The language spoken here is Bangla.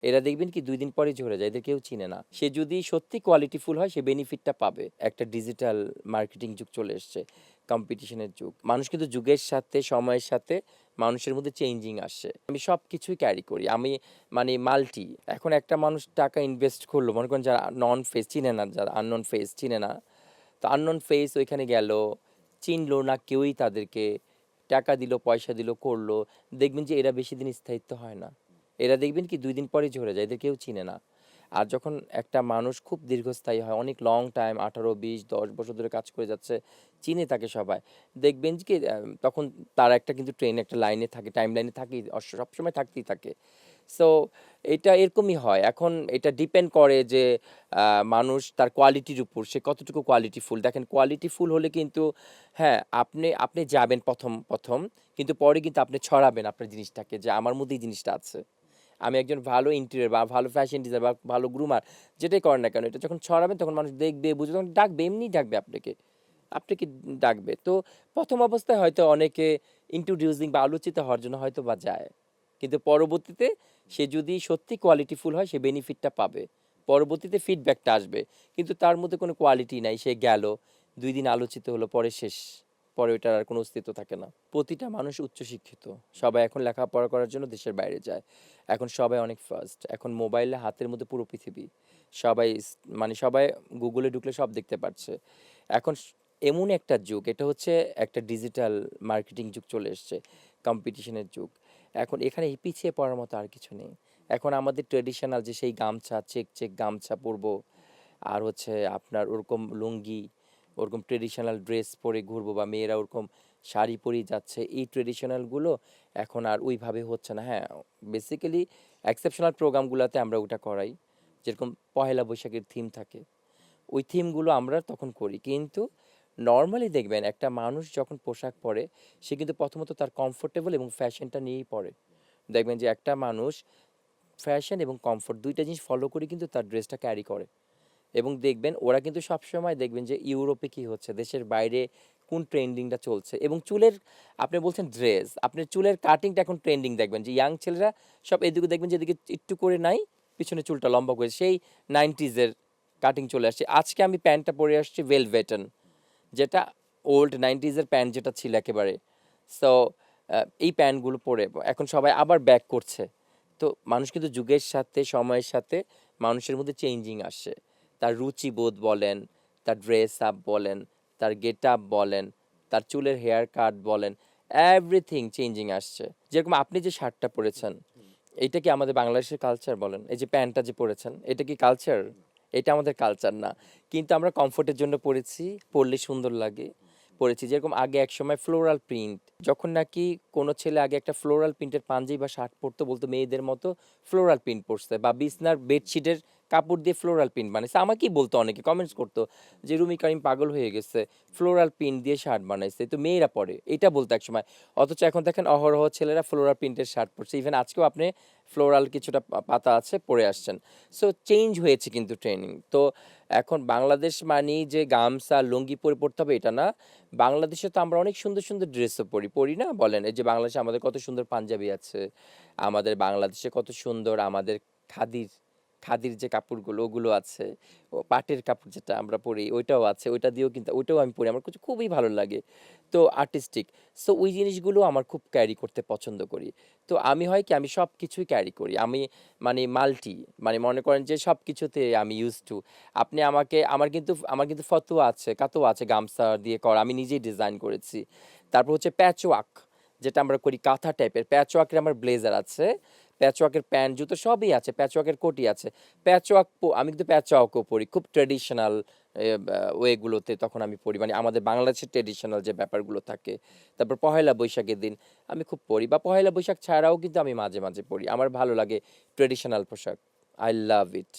এরা দেখবেন কি ২ দিন পরেই ঝরে যায়। এদের কেউ চিনে না। সে যদি সত্যি কোয়ালিটিফুল হয় সে বেনিফিটটা পাবে। একটা ডিজিটাল মার্কেটিং যুগ চলে এসছে। কম্পিটিশনের যুগ। মানুষ কিন্তু যুগের সাথে সময়ের সাথে মানুষের মধ্যে চেঞ্জিং আসছে। আমি সবকিছুই ক্যারি করি। আমি মানে মাল্টি। এখন একটা মানুষ টাকা ইনভেস্ট করলো। মনে করেন যারা নন ফেস চিনে না, যারা আননোন ফেস চিনে না। তো আননোন ফেস ওইখানে গেল, চিনলো না কেউই তাদেরকে। টাকা দিল, পয়সা দিল, করলো। দেখবেন যে এরা বেশিদিন স্থায়িত্ব হয় না। এরা দেখবেন কি ২ দিন পরেই ঝরে যায়। এদের কেউ চিনে না। আর যখন একটা মানুষ খুব দীর্ঘস্থায়ী হয়, অনেক লং টাইম ১৮, ২০, ১০ বছর ধরে কাজ করে যাচ্ছে, চিনে তাকে সবাই। দেখবেন যে কি তখন তারা একটা কিন্তু ট্রেনে একটা লাইনে থাকে, টাইম লাইনে থাকেই, সবসময় থাকতেই থাকে। সো এটা এরকমই হয়। এখন এটা ডিপেন্ড করে যে মানুষ তার কোয়ালিটির উপর, সে কতটুকু কোয়ালিটিফুল। দেখেন কোয়ালিটিফুল হলে কিন্তু হ্যাঁ, আপনি আপনি যাবেন প্রথম, কিন্তু পরে কিন্তু আপনি ছড়াবেন আপনার জিনিসটাকে যে আমার মধ্যে এই জিনিসটা আছে। আমি একজন ভালো ইন্টেরিয়র বা ভালো ফ্যাশন ডিজাইনার বা ভালো গ্রুমার, যেটাই করেন না কেন, এটা যখন ছড়াবেন তখন মানুষ দেখবে, বুঝবে, তখন ডাকবে, এমনিই ডাকবে আপনাকে। আপনাকে ডাকবে। তো ১ম অবস্থায় হয়তো অনেকে ইন্ট্রোডিউসিং বা আলোচিত হওয়ার জন্য হয়তো বা যায়। কিন্তু পরবর্তীতে সে যদি সত্যি কোয়ালিটিফুল হয় সে বেনিফিটটা পাবে। পরবর্তীতে ফিডব্যাকটা আসবে। কিন্তু তার মধ্যে কোনো কোয়ালিটি নাই। সে গেল, ২ দিন আলোচিত হলো, পরে শেষ। পরে ওইটার আর কোনো অস্তিত্ব থাকে না। প্রতিটা মানুষ উচ্চশিক্ষিত। সবাই এখন লেখাপড়া করার জন্য দেশের বাইরে যায়। এখন সবাই অনেক ফাস্ট। এখন মোবাইলে হাতের মধ্যে পুরো পৃথিবী। সবাই মানে সবাই গুগলে ঢুকলে সব দেখতে পাচ্ছে। এখন এমন একটা যুগ, এটা হচ্ছে একটা ডিজিটাল মার্কেটিং যুগ চলে এসছে, কম্পিটিশনের যুগ। এখন এখানে পিছিয়ে পড়ার মতো আর কিছু নেই। এখন আমাদের ট্র্যাডিশনাল যে সেই গামছা, চেক গামছা পরবো, আর হচ্ছে আপনার ওরকম লুঙ্গি, ওরকম ট্রেডিশনাল ড্রেস পরে ঘুরবো, বা মেয়েরা ওরকম শাড়ি পরেই যাচ্ছে, এই ট্রেডিশনালগুলো এখন আর ওইভাবে হচ্ছে না। হ্যাঁ, বেসিক্যালি এক্সেপশনাল প্রোগ্রামগুলোতে আমরা ওটা করাই, যেরকম পহেলা বৈশাখের থিম থাকে, ওই থিমগুলো আমরা তখন করি। কিন্তু নর্মালি দেখবেন একটা মানুষ যখন পোশাক পরে সে কিন্তু প্রথমত তার কমফোর্টেবল এবং ফ্যাশনটা নিয়েই পরে। দেখবেন যে একটা মানুষ ফ্যাশন এবং কমফোর্ট ২ টা জিনিস ফলো করে কিন্তু তার ড্রেসটা ক্যারি করে। এবং দেখবেন ওরা কিন্তু সবসময় দেখবেন যে ইউরোপে কি হচ্ছে, দেশের বাইরে কোন ট্রেন্ডিংটা চলছে, এবং চুলের, আপনি বলছেন ড্রেস, আপনার চুলের কাটিংটা এখন ট্রেন্ডিং। দেখবেন যে ইয়াং ছেলেরা সব এদিকে দেখবেন যে এদিকে একটু করে নাই, পিছনে চুলটা লম্বা করে, সেই 90s-এর কাটিং চলে আসছে। আজকে আমি প্যান্টটা পরে আসছি ভেলভেটন, যেটা ওল্ড 90s-এর প্যান্ট যেটা ছিল একেবারে। সো এই প্যান্টগুলো পরে এখন সবাই আবার ব্যাক করছে। তো মানুষ কিন্তু যুগের সাথে সময়ের সাথে মানুষের মধ্যে চেঞ্জিং আসছে। তার রুচিবোধ বলেন, তার ড্রেস আপ বলেন, তার গেট আপ বলেন, তার চুলের হেয়ার কাট বলেন, এভরিথিং চেঞ্জিং আসছে। যেরকম আপনি যে শার্টটা পরেছেন, এইটা কি আমাদের বাংলাদেশের কালচার বলেন? এই যে প্যান্টটা যে পরেছেন, এটা কি কালচার? এটা আমাদের কালচার না। কিন্তু আমরা কমফোর্টের জন্য পরেছি, পরলে সুন্দর লাগে, পরেছি। যেরকম আগে একসময় ফ্লোরাল প্রিন্ট, যখন নাকি কোনো ছেলে আগে একটা ফ্লোরাল প্রিন্টের পাঞ্জাবি বা শার্ট পরতো, বলতো মেয়েদের মতো ফ্লোরাল প্রিন্ট পরছে, বা বিছনার বেডশিটের কাপড় দিয়ে ফ্লোরাল প্রিন্ট বানাইছে। আমাকেই বলতো, অনেকে কমেন্টস করতো যে রুমি কারিম পাগল হয়ে গেছে, ফ্লোরাল প্রিন্ট দিয়ে শার্ট বানাইছে, তো মেয়েরা পরে, এটা বলতো একসময়। অথচ এখন দেখেন অহরহ ছেলেরা ফ্লোরাল প্রিন্টের শার্ট পরছে। ইভেন আজকেও আপনি ফ্লোরাল কিছুটা পাতা আছে পরে আসছেন। সো চেঞ্জ হয়েছে কিন্তু ট্রেনিং। তো এখন বাংলাদেশ মানেই যে গামছা লুঙ্গি পরে পড়তে হবে এটা না। বাংলাদেশে তো আমরা অনেক সুন্দর সুন্দর ড্রেসও পরি, পরি না বলেন? এই যে বাংলাদেশে আমাদের কত সুন্দর পাঞ্জাবি আছে, আমাদের বাংলাদেশে কত সুন্দর আমাদের খাদির খাদির যে কাপড়গুলো ওগুলো আছে, ও পাটের কাপড় যেটা আমরা পরি ওইটাও আছে, ওইটা দিয়েও কিন্তু ওইটাও আমি পরি, আমার কাছে খুবই ভালো লাগে। তো আর্টিস্টিক, সো ওই জিনিসগুলো আমার খুব ক্যারি করতে পছন্দ করি। তো আমি হয় কি, আমি সব কিছুই ক্যারি করি। আমি মানে মাল্টি, মানে মনে করেন যে সব কিছুতে আমি ইউজ টু। আপনি আমাকে, আমার কিন্তু ফতুয়া আছে, কাতোয়া আছে গামছা দিয়ে করা, আমি নিজেই ডিজাইন করেছি। তারপর হচ্ছে প্যাচওয়ার্ক, যেটা আমরা করি কাঁথা টাইপের, প্যাচওয়ার্কের আমার ব্লেজার আছে, প্যাচওয়ার্কের প্যান্ট জুতো সবই আছে, প্যাচওয়ার্কের কোটি আছে। আমি কিন্তু প্যাচওয়ার্কও পরি খুব ট্র্যাডিশনাল ওয়েগুলোতে, তখন আমি পরি মানে আমাদের বাংলাদেশের ট্র্যাডিশনাল যে ব্যাপারগুলো থাকে। তারপর পহেলা বৈশাখের দিন আমি খুব পরি, বা পহেলা বৈশাখ ছাড়াও কিন্তু আমি মাঝে মাঝে পরি। আমার ভালো লাগে ট্র্যাডিশনাল পোশাক। I love it.